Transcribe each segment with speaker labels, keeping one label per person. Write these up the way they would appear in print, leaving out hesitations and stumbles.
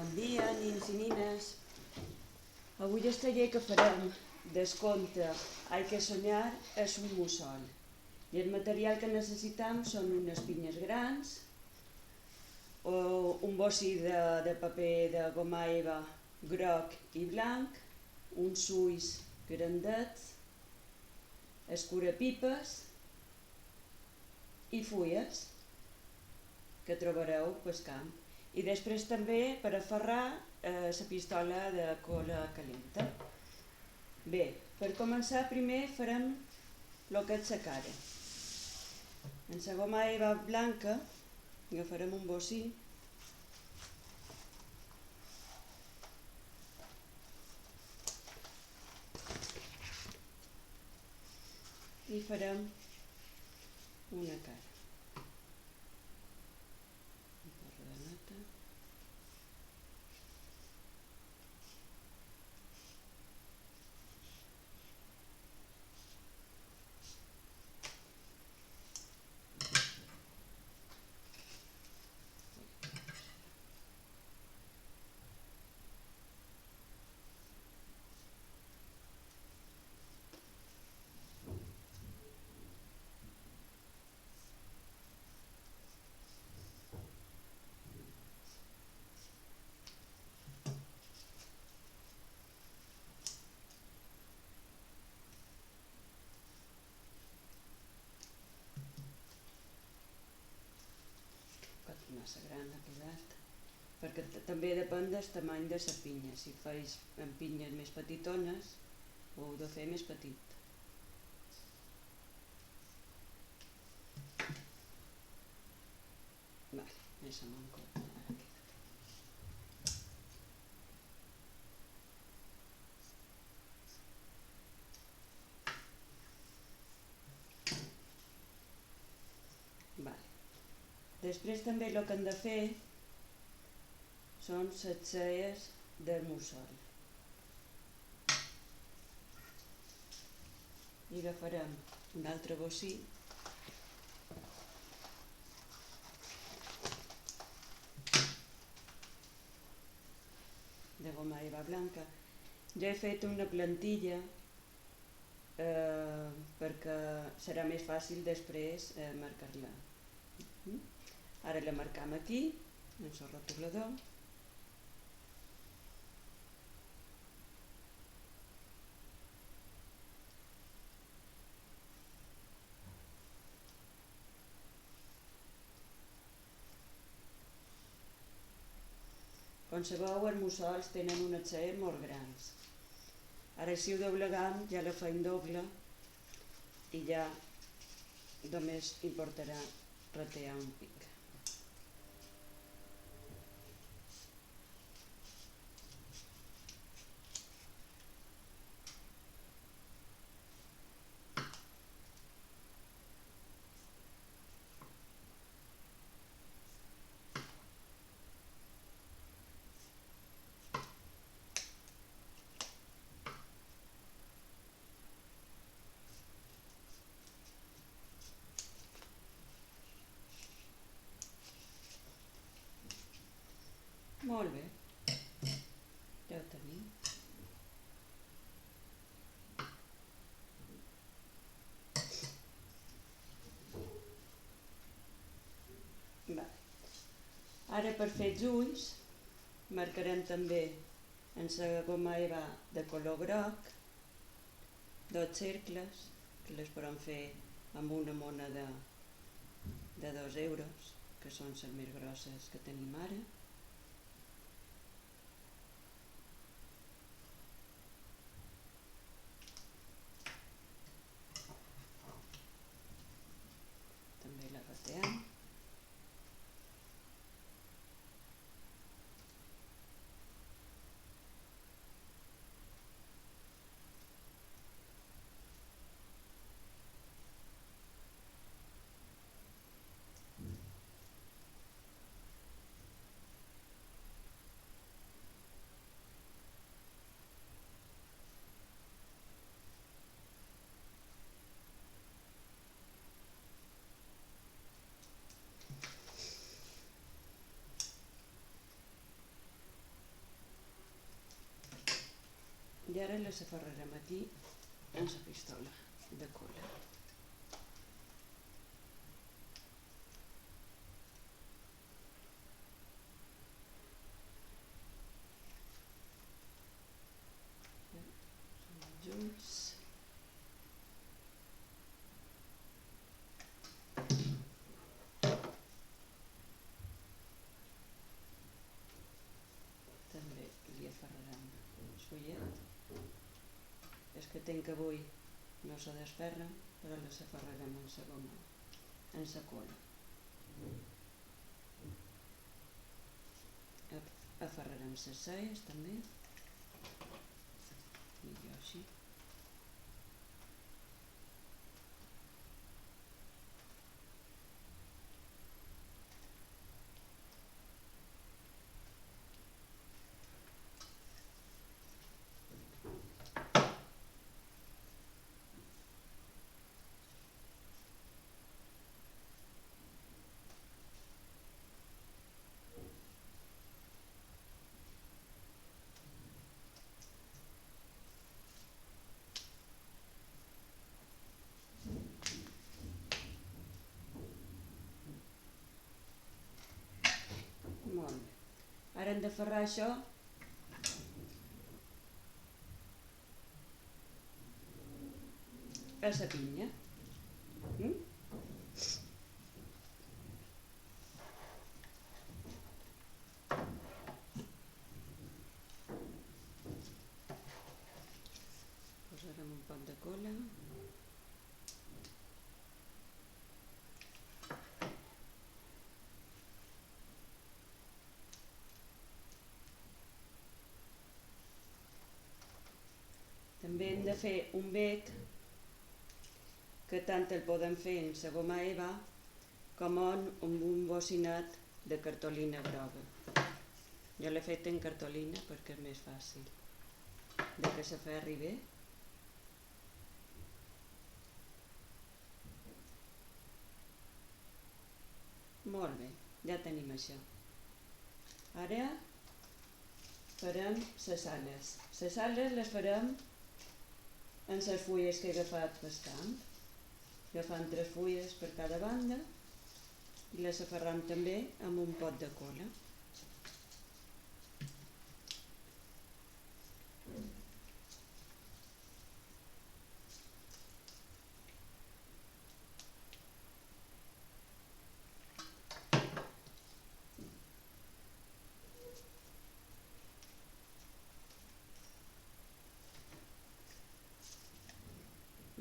Speaker 1: Bon dia, nins i nines. Avui el taller que farem del conte Hay que soñar és un mussol. I el material que necessitam són unes pinyes grans, o un bocí de paper de goma eva groc i blanc, uns ulls grandets, escurapipes i fulles que trobareu pel camp. I després també per aferrar la pistola de cola calenta. Bé, per començar primer farem el que és la cara. En la goma eva blanca agafarem un bocí i farem una cara. Un porro de nata. Massa gran ha quedat, perquè també depèn del tamany de la pinya. Si feis amb pinyes més petitones ho heu de fer més petit. Vale, més a manco, ara queda. Vale. Després també el que hem de fer són les celles del mussol. I agafarem un altre bocí de goma eva blanca. Jo he fet una plantilla perquè serà més fàcil després marcar-la. Ara la marcam aquí, en el rotulador. Com sabeu, els mussols tenen unes celles molt grans. Ara si ho doblegam ja la feim doble i ja només importarà retallar un pic. Molt bé, ja ho tenim. Ara per fer els ulls marcarem també en la goma eva de color groc 2 cercles que les podem fer amb una moneda de 2 euros, que són les més grosses que tenim ara. També la reteem. ara les aferrarem aquí en la pistola de cola. Junts. També li aferrarem el fullet. És que tenc que avui no se desferra, però les aferrarem en la goma, en la cola. Aferrarem les celles també, millor així. Molt bé. Ara hem d'aferrar això a la pinya. Posarem un poc de cola. També hem de fer un bec que tant el podem fer en la goma eva com amb un bocinet de cartolina groga. Jo l'he fet en cartolina perquè és més fàcil de que s'aferri bé. Molt bé, ja tenim això. Ara farem les ales. Les ales les farem en les fulles que he agafat pel camp, agafant 3 fulles per cada banda i les aferram també amb un pot de cola.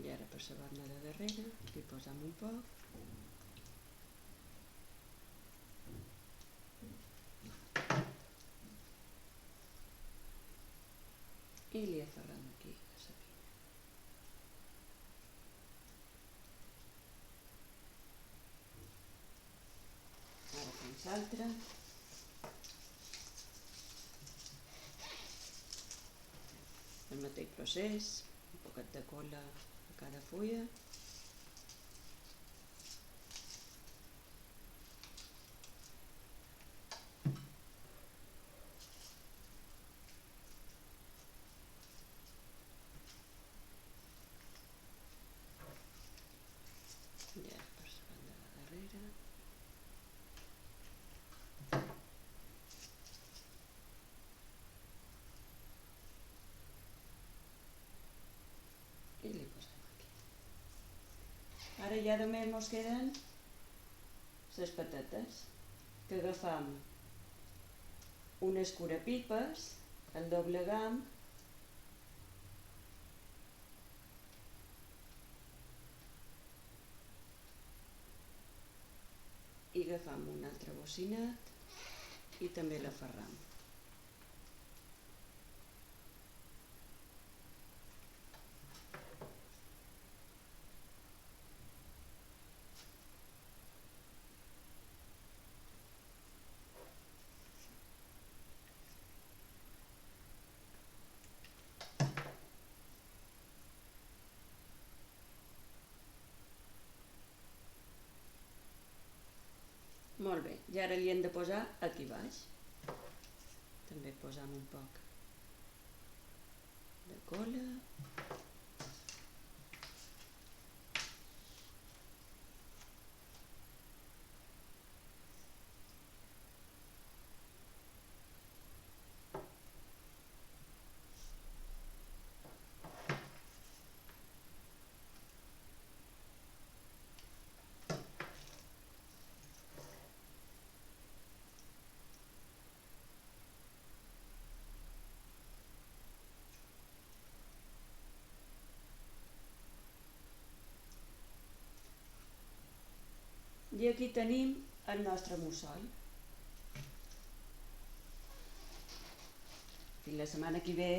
Speaker 1: I ara per la banda de darrere li posem un poc. I li aferrem aquí a la pinya. Ara fem l'altra. El mateix procés, un poquet de cola a cada fulla. I ara per la banda de darrere. I li posem aquí. Ara ja només ens queden les patates, que agafam un escurapipes, el doblegam i agafam un altre bocinet i també l'aferram. Molt bé, i ara li hem de posar aquí baix. També posam un poc de cola. I aquí tenim el nostre mussol. Fins la setmana que ve.